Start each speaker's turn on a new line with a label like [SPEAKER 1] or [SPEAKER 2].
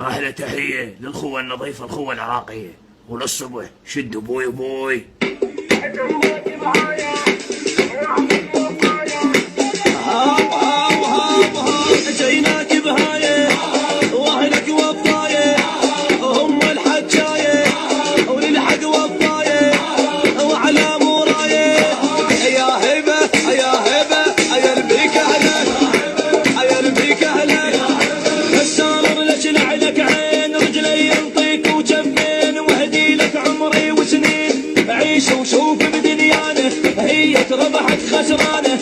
[SPEAKER 1] احلى تحيه للخوه النظيفه الخوه العراقيه، وللصبح شد ابوي ابوي.
[SPEAKER 2] هاو هاو هاو هاو جيناك بهايه واهلك وفايه هم الحجايه وللحق وفايه وعلى مورايه يا هبه يا هبه يا ربيك اهلك يا ربيك اهلك السامر لك نعلك عين رجلي ينطيك وجفين واهدي لك عمري وسنين عيش وشوف بدنيانه هي ربحت خسرانه